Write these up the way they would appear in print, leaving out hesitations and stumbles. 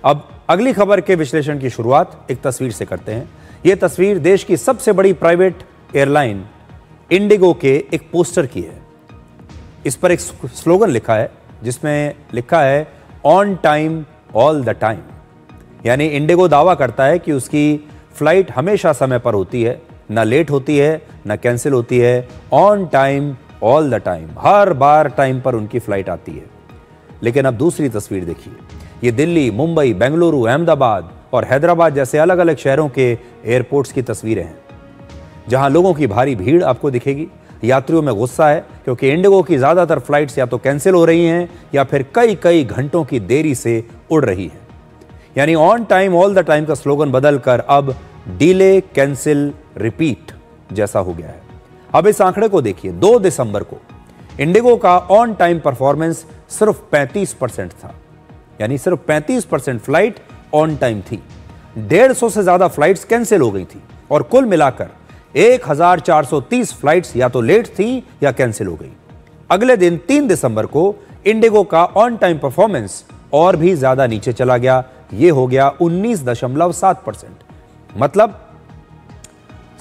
अब अगली खबर के विश्लेषण की शुरुआत एक तस्वीर से करते हैं। यह तस्वीर देश की सबसे बड़ी प्राइवेट एयरलाइन इंडिगो के एक पोस्टर की है। इस पर एक स्लोगन लिखा है जिसमें लिखा है on time all the time, यानी इंडिगो दावा करता है कि उसकी फ्लाइट हमेशा समय पर होती है, ना लेट होती है ना कैंसिल होती है, on time all the time, her bar time पर उनकी फ्लाइट आती है। लेकिन अब दूसरी तस्वीर देखिए, ये दिल्ली, मुंबई, बेंगलुरु, अहमदाबाद और हैदराबाद जैसे अलग अलग शहरों के एयरपोर्ट्स की तस्वीरें हैं, जहां लोगों की भारी भीड़ आपको दिखेगी। यात्रियों में गुस्सा है क्योंकि इंडिगो की ज्यादातर फ्लाइट्स या तो कैंसिल हो रही हैं या फिर कई कई घंटों की देरी से उड़ रही हैं। यानी on time all the time का स्लोगन बदलकर अब डिले कैंसिल रिपीट जैसा हो गया है। अब इस आंकड़े को देखिए, 2 दिसंबर को इंडिगो का ऑन टाइम परफॉर्मेंस सिर्फ 35% था, यानी सिर्फ 35% फ्लाइट ऑन टाइम थी। 150 से ज्यादा फ्लाइट्स कैंसिल हो गई थी और कुल मिलाकर 1430 फ्लाइट्स या तो लेट थी या कैंसिल हो गई। अगले दिन 3 दिसंबर को इंडिगो का ऑन टाइम परफॉर्मेंस और भी ज्यादा नीचे चला गया, यह हो गया 19.7%। मतलब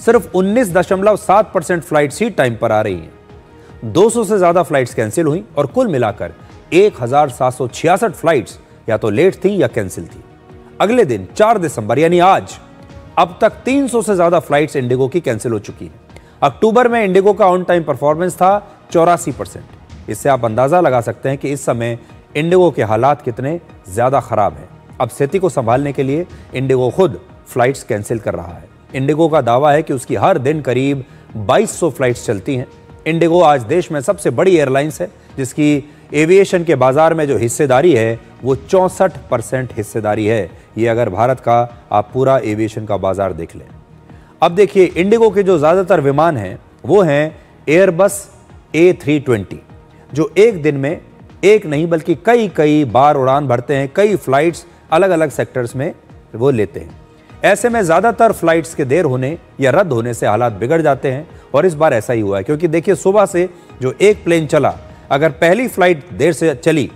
सिर्फ 19.7% फ्लाइट्स ही टाइम पर आ रही हैं। 200 से ज्यादा फ्लाइट्स कैंसिल हुई और कुल मिलाकर 1766 फ्लाइट्स या तो लेट थी या कैंसिल थी। अगले दिन 4 दिसंबर यानी आज अब तक 300 से ज्यादा फ्लाइट्स इंडिगो की कैंसिल हो चुकी हैं। अक्टूबर में इंडिगो का ऑन टाइम परफॉर्मेंस था 84%। इससे आप अंदाजा लगा सकते हैं कि इस समय इंडिगो के हालात कितने ज्यादा खराब हैं। अब स्थिति को संभालने के लिए इंडिगो खुद फ्लाइट्स कैंसिल कर रहा है। इंडिगो का दावा है कि उसकी हर दिन करीब 2200 फ्लाइट्स चलती हैं। इंडिगो आज देश में सबसे बड़ी एयरलाइंस है, जिसकी एविएशन के बाजार में जो हिस्सेदारी है वो 64% हिस्सेदारी है। ये अगर भारत का आप पूरा एविएशन का बाजार देख लें। अब देखिए, इंडिगो के जो ज्यादातर विमान हैं वो हैं एयरबस A320, जो एक दिन में एक नहीं बल्कि कई कई बार उड़ान भरते हैं, कई फ्लाइट्स अलग अलग सेक्टर्स में वो लेते हैं। ऐसे में ज्यादातर फ्लाइट्स के देर होने या रद्द होने से हालात बिगड़ जाते हैं और इस बार ऐसा ही हुआ है, क्योंकि देखिए सुबह से जो एक प्लेन चला, अगर पहली फ्लाइट देर से चली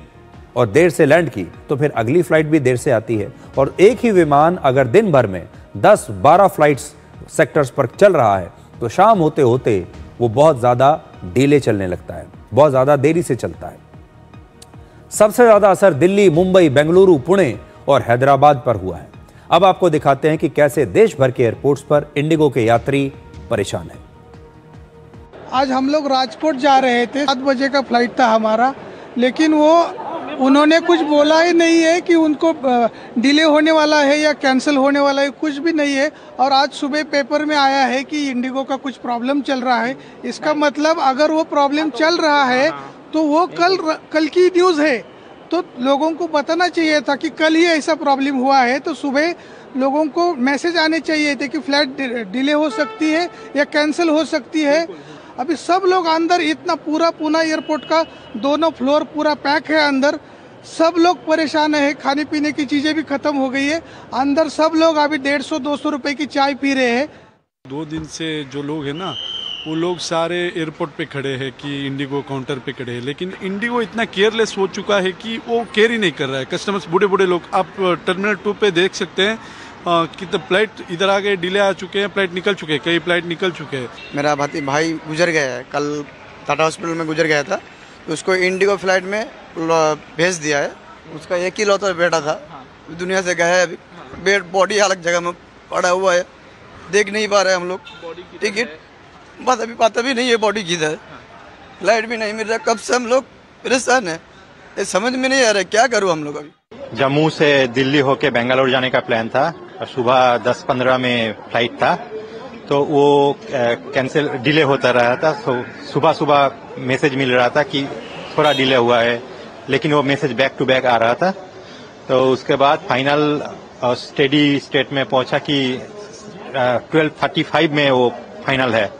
और देर से लैंड की तो फिर अगली फ्लाइट भी देर से आती है। और एक ही विमान अगर दिन भर में 10-12 फ्लाइट्स सेक्टर्स पर चल रहा है तो शाम होते होते वो बहुत ज्यादा डिले चलने लगता है, बहुत ज्यादा देरी से चलता है। सबसे ज्यादा असर दिल्ली, मुंबई, बेंगलुरु, पुणे और हैदराबाद पर हुआ है। अब आपको दिखाते हैं कि कैसे देश भर के एयरपोर्ट्स पर इंडिगो के यात्री परेशान हैं। आज हम लोग राजकोट जा रहे थे, 7 बजे का फ्लाइट था हमारा, लेकिन उन्होंने कुछ बोला ही नहीं है कि उनको डिले होने वाला है या कैंसिल होने वाला है, कुछ भी नहीं है। और आज सुबह पेपर में आया है कि इंडिगो का कुछ प्रॉब्लम चल रहा है। इसका मतलब अगर वो प्रॉब्लम चल रहा है तो वो कल की न्यूज़ है, तो लोगों को बताना चाहिए था कि कल ही ऐसा प्रॉब्लम हुआ है। तो सुबह लोगों को मैसेज आने चाहिए थे कि फ्लाइट डिले हो सकती है या कैंसिल हो सकती है। अभी सब लोग अंदर, इतना पूरा पूना एयरपोर्ट का 2 फ्लोर पूरा पैक है, अंदर सब लोग परेशान है। खाने पीने की चीजें भी खत्म हो गई है। अंदर सब लोग अभी 150-200 रुपए की चाय पी रहे हैं। 2 दिन से जो लोग हैं ना, वो लोग सारे एयरपोर्ट पे खड़े हैं कि इंडिगो काउंटर पे खड़े हैं, लेकिन इंडिगो इतना केयरलेस हो चुका है कि वो केयर ही नहीं कर रहा है। कस्टमर्स, बूढ़े बूढ़े लोग, आप टर्मिनल 2 पे देख सकते हैं कि तो फ्लाइट इधर आ गए, डिले आ चुके हैं, फ्लाइट निकल चुके हैं, कई फ्लाइट निकल चुके हैं। मेरा भाई गुजर गया है, कल टाटा हॉस्पिटल में गुजर गया था, तो उसको इंडिगो फ्लाइट में भेज दिया है। उसका एक ही लौता बेटा था, दुनिया से गया है। अभी बेड बॉडी अलग जगह में पड़ा हुआ है, देख नहीं पा रहे हम लोग। टिकट पता भी नहीं है बॉडी किधर है, फ्लाइट भी नहीं मिल रहा। कब से हम लोग परेशान है, ये समझ में नहीं आ रहा क्या करूँ हम लोग। अभी जम्मू से दिल्ली होके बेंगलोर जाने का प्लान था, सुबह 10-15 में फ्लाइट था, तो वो कैंसिल डिले होता रहा था। तो सुबह मैसेज मिल रहा था कि थोड़ा डिले हुआ है, लेकिन वो मैसेज बैक टू बैक आ रहा था। तो उसके बाद फाइनल स्टेडी स्टेट में पहुंचा कि 12:35 में वो फाइनल है।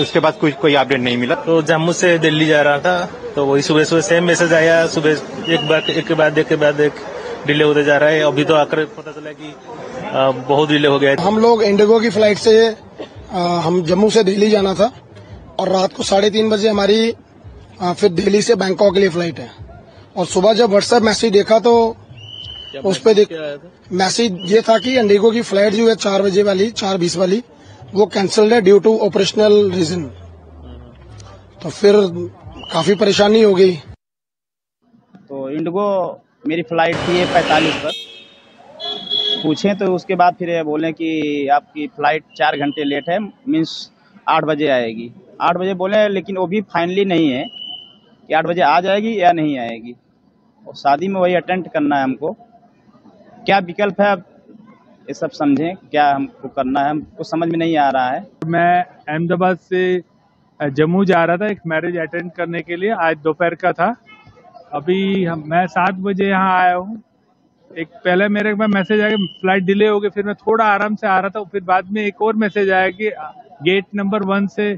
उसके बाद कोई अपडेट नहीं मिला। तो जम्मू से दिल्ली जा रहा था, तो वही सुबह सेम मैसेज आया। सुबह एक के बाद एक डिले होते जा रहा है। अभी तो आकर पता चला कि बहुत डिले हो गया है। हम लोग इंडिगो की फ्लाइट से हम जम्मू से दिल्ली जाना था और रात को 3:30 बजे हमारी फिर दिल्ली से बैंकॉक के लिए फ्लाइट है। और सुबह जब व्हाट्सएप मैसेज देखा तो उस पर मैसेज ये था कि इंडिगो की फ्लाइट जो है 4 बजे वाली 4:20 वाली वो कैंसिल्ड है ड्यू टू ऑपरेशनल रीजन। तो फिर काफी परेशानी हो गई। तो इंडिगो मेरी फ्लाइट थी 45 पर, पूछें तो उसके बाद फिर बोले कि आपकी फ्लाइट 4 घंटे लेट है, मीन्स 8 बजे आएगी। 8 बजे बोले, लेकिन वो भी फाइनली नहीं है कि 8 बजे आ जाएगी या नहीं आएगी। और शादी में वही अटेंड करना है हमको, क्या विकल्प है ये सब समझें, क्या हमको करना है, हमको समझ में नहीं आ रहा है। मैं अहमदाबाद से जम्मू जा रहा था एक मैरिज अटेंड करने के लिए, आज दोपहर का था। अभी मैं 7 बजे यहाँ आया हूँ। एक पहले मेरे में मैसेज आया कि फ्लाइट डिले हो गई, फिर मैं थोड़ा आराम से आ रहा था, फिर बाद में एक और मैसेज आया कि गेट नंबर 1 से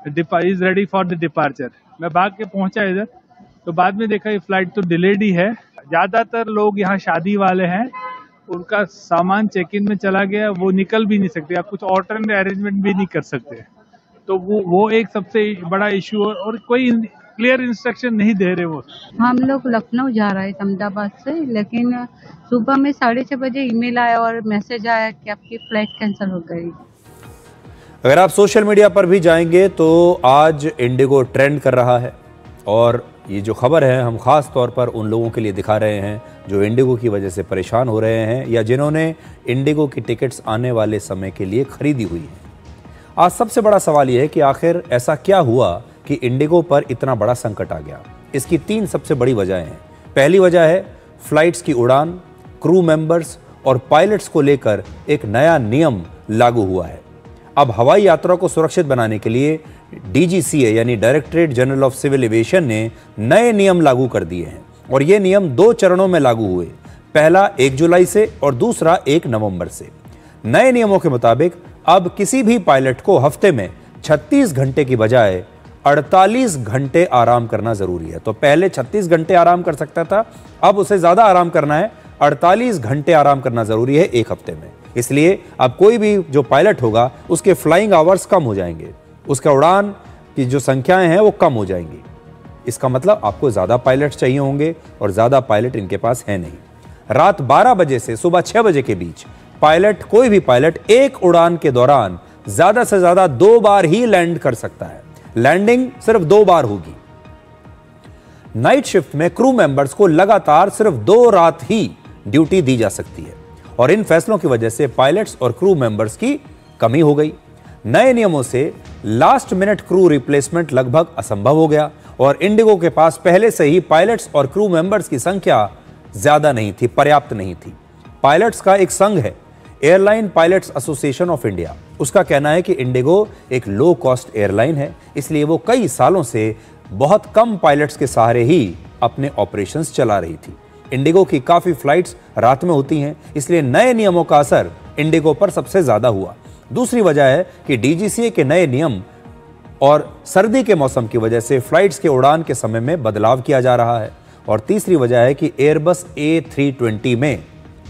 is ready for the departure. मैं भाग के पहुंचा इधर, तो बाद में देखा ये फ्लाइट तो डिलेड ही है। ज्यादातर लोग यहाँ शादी वाले हैं, उनका सामान चेक इन में चला गया, वो निकल भी नहीं सकते, आप कुछ ऑल्टरनेट अरेंजमेंट भी नहीं कर सकते। तो वो एक सबसे बड़ा इशू है, और कोई क्लियर इंस्ट्रक्शन नहीं दे रहे वो। हम लोग लखनऊ जा रहे हैं अहमदाबाद से, लेकिन सुबह में 6:30 बजे ईमेल आया और मैसेज आया कि आपकी फ्लाइट कैंसिल हो गई। अगर आप सोशल मीडिया पर भी जाएंगे तो आज इंडिगो ट्रेंड कर रहा है, और ये जो खबर है हम खास तौर पर उन लोगों के लिए दिखा रहे हैं जो इंडिगो की वजह से परेशान हो रहे हैं या जिन्होंने इंडिगो की टिकट्स आने वाले समय के लिए खरीदी हुई है। आज सबसे बड़ा सवाल यह है कि आखिर ऐसा क्या हुआ कि इंडिगो पर इतना बड़ा संकट आ गया। इसकी 3 सबसे बड़ी वजहें हैं। पहली वजह है फ्लाइट्स की उड़ान, क्रू मेंबर्स और पायलट्स को लेकर एक नया नियम लागू हुआ है। अब हवाई यात्रा को सुरक्षित बनाने के लिए DGCA यानी directorate general of civil aviation ने नए नियम लागू कर दिए हैं, और ये नियम 2 चरणों में लागू हुए। पहला 1 जुलाई से और दूसरा 1 नवंबर से। नए नियमों के मुताबिक अब किसी भी पायलट को हफ्ते में 36 घंटे की बजाय 48 घंटे आराम करना जरूरी है। तो पहले 36 घंटे आराम कर सकता था, अब उसे ज्यादा आराम करना है, 48 घंटे आराम करना जरूरी है एक हफ्ते में। इसलिए अब कोई भी जो पायलट होगा उसके फ्लाइंग आवर्स कम हो जाएंगे, उसका उड़ान की जो संख्याएं हैं वो कम हो जाएंगी। इसका मतलब आपको ज्यादा पायलट चाहिए होंगे, और ज्यादा पायलट इनके पास है नहीं। रात 12 बजे से सुबह 6 बजे के बीच कोई भी पायलट एक उड़ान के दौरान ज्यादा से ज्यादा 2 बार ही लैंड कर सकता है। लैंडिंग सिर्फ 2 बार होगी। नाइट शिफ्ट में क्रू मेंबर्स को लगातार सिर्फ 2 रात ही ड्यूटी दी जा सकती है, और इन फैसलों की वजह से पायलट्स और क्रू मेंबर्स की कमी हो गई। नए नियमों से लास्ट मिनट क्रू रिप्लेसमेंट लगभग असंभव हो गया, और इंडिगो के पास पहले से ही पायलट्स और क्रू मेंबर्स की संख्या ज्यादा नहीं थी, पर्याप्त नहीं थी। पायलट्स का एक संघ है, airline pilots association of India. उसका कहना है कि इंडिगो एक लो कॉस्ट एयरलाइन है, इसलिए वो कई सालों से बहुत कम पायलट्स के सहारे ही अपने ऑपरेशंस चला रही थी। इंडिगो की काफी फ्लाइट्स रात में होती हैं, इसलिए नए नियमों का असर इंडिगो पर सबसे ज्यादा हुआ। दूसरी वजह है कि DGCA के नए नियम और सर्दी के मौसम की वजह से फ्लाइट्स के उड़ान के समय में बदलाव किया जा रहा है। और तीसरी वजह है कि एयरबस A320 में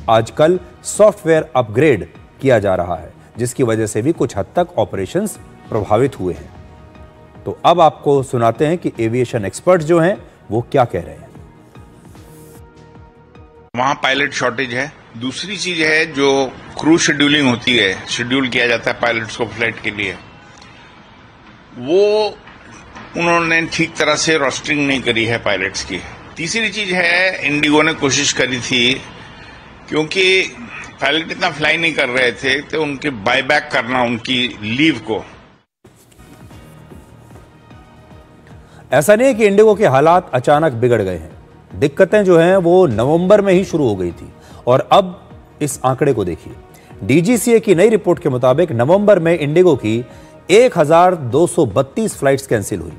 आजकल सॉफ्टवेयर अपग्रेड किया जा रहा है, जिसकी वजह से भी कुछ हद तक ऑपरेशंस प्रभावित हुए हैं। तो अब आपको सुनाते हैं कि एविएशन एक्सपर्ट्स जो हैं वो क्या कह रहे हैं। वहाँ पायलट शॉर्टेज है। दूसरी चीज है जो क्रू शेड्यूलिंग होती है, शेड्यूल किया जाता है पायलट्स को फ्लाइट के लिए, वो उन्होंने ठीक तरह से रोस्टरिंग नहीं करी है पायलट्स की। तीसरी चीज है, इंडिगो ने कोशिश करी थी, क्योंकि पायलट इतना फ्लाई नहीं कर रहे थे, तो उनके बायबैक करना उनकी लीव को। ऐसा नहीं है कि इंडिगो के हालात अचानक बिगड़ गए हैं। दिक्कतें जो हैं वो नवंबर में ही शुरू हो गई थी, और अब इस आंकड़े को देखिए। DGCA की नई रिपोर्ट के मुताबिक नवंबर में इंडिगो की 1232 फ्लाइट्स कैंसिल हुई।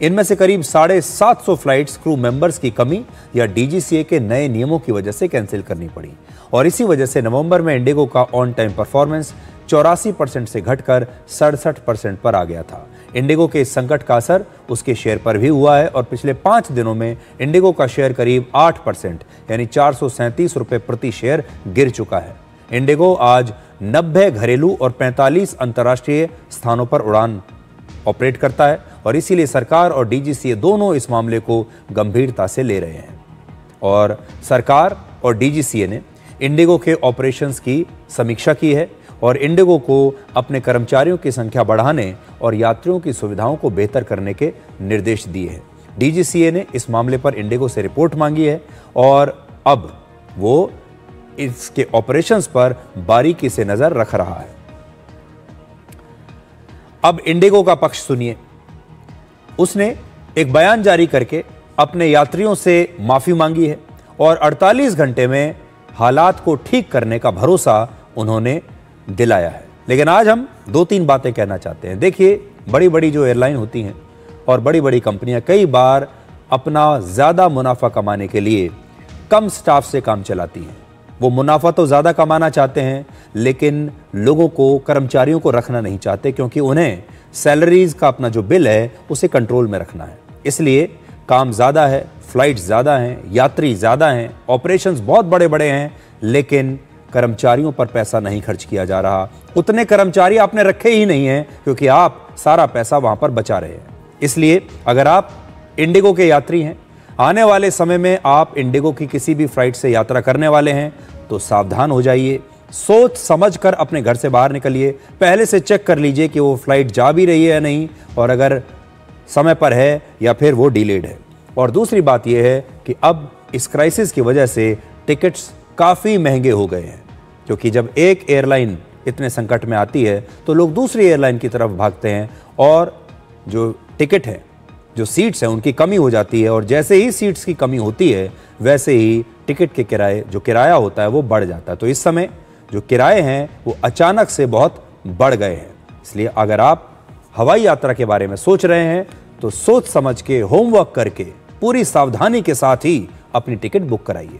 इनमें से करीब 750 फ्लाइट्स क्रू मेंबर्स की कमी या DGCA के नए नियमों की वजह से कैंसिल करनी पड़ी, और इसी वजह से नवंबर में इंडिगो का ऑन टाइम परफॉर्मेंस 84% से घटकर 67% पर आ गया था। इंडिगो के इस संकट का असर उसके शेयर पर भी हुआ है, और पिछले 5 दिनों में इंडिगो का शेयर करीब 8% यानी 437 रुपए प्रति शेयर गिर चुका है। इंडिगो आज 90 घरेलू और 45 अंतर्राष्ट्रीय स्थानों पर उड़ान ऑपरेट करता है, और इसीलिए सरकार और DGCA दोनों इस मामले को गंभीरता से ले रहे हैं। और सरकार और डीजीसीए ने इंडिगो के ऑपरेशंस की समीक्षा की है और इंडिगो को अपने कर्मचारियों की संख्या बढ़ाने और यात्रियों की सुविधाओं को बेहतर करने के निर्देश दिए हैं। डीजीसीए ने इस मामले पर इंडिगो से रिपोर्ट मांगी है और अब वो इसके ऑपरेशंस पर बारीकी से नजर रख रहा है। अब इंडिगो का पक्ष सुनिए। उसने एक बयान जारी करके अपने यात्रियों से माफी मांगी है और 48 घंटे में हालात को ठीक करने का भरोसा उन्होंने दिलाया है। लेकिन आज हम 2-3 बातें कहना चाहते हैं। देखिए, बड़ी बड़ी जो एयरलाइन होती हैं और बड़ी बड़ी कंपनियां कई बार अपना ज़्यादा मुनाफा कमाने के लिए कम स्टाफ से काम चलाती हैं। वो मुनाफा तो ज़्यादा कमाना चाहते हैं लेकिन लोगों को, कर्मचारियों को रखना नहीं चाहते, क्योंकि उन्हें सैलरीज का अपना जो बिल है उसे कंट्रोल में रखना है। इसलिए काम ज़्यादा है, फ्लाइट ज़्यादा हैं, यात्री ज़्यादा हैं, ऑपरेशंस बहुत बड़े बड़े हैं, लेकिन कर्मचारियों पर पैसा नहीं खर्च किया जा रहा। उतने कर्मचारी आपने रखे ही नहीं हैं क्योंकि आप सारा पैसा वहां पर बचा रहे हैं। इसलिए अगर आप इंडिगो के यात्री हैं, आने वाले समय में आप इंडिगो की किसी भी फ्लाइट से यात्रा करने वाले हैं, तो सावधान हो जाइए, सोच समझ कर अपने घर से बाहर निकलिए। पहले से चेक कर लीजिए कि वो फ्लाइट जा भी रही है या नहीं, और अगर समय पर है या फिर वो डिलेड है। और दूसरी बात यह है कि अब इस क्राइसिस की वजह से टिकट्स काफ़ी महंगे हो गए हैं, क्योंकि जब एक एयरलाइन इतने संकट में आती है तो लोग दूसरी एयरलाइन की तरफ भागते हैं और जो टिकट है, जो सीट्स हैं, उनकी कमी हो जाती है। और जैसे ही सीट्स की कमी होती है वैसे ही टिकट के किराए, जो किराया होता है, वो बढ़ जाता है। तो इस समय जो किराए हैं वो अचानक से बहुत बढ़ गए हैं। इसलिए अगर आप हवाई यात्रा के बारे में सोच रहे हैं तो सोच समझ के, होमवर्क करके, पूरी सावधानी के साथ ही अपनी टिकट बुक कराइए।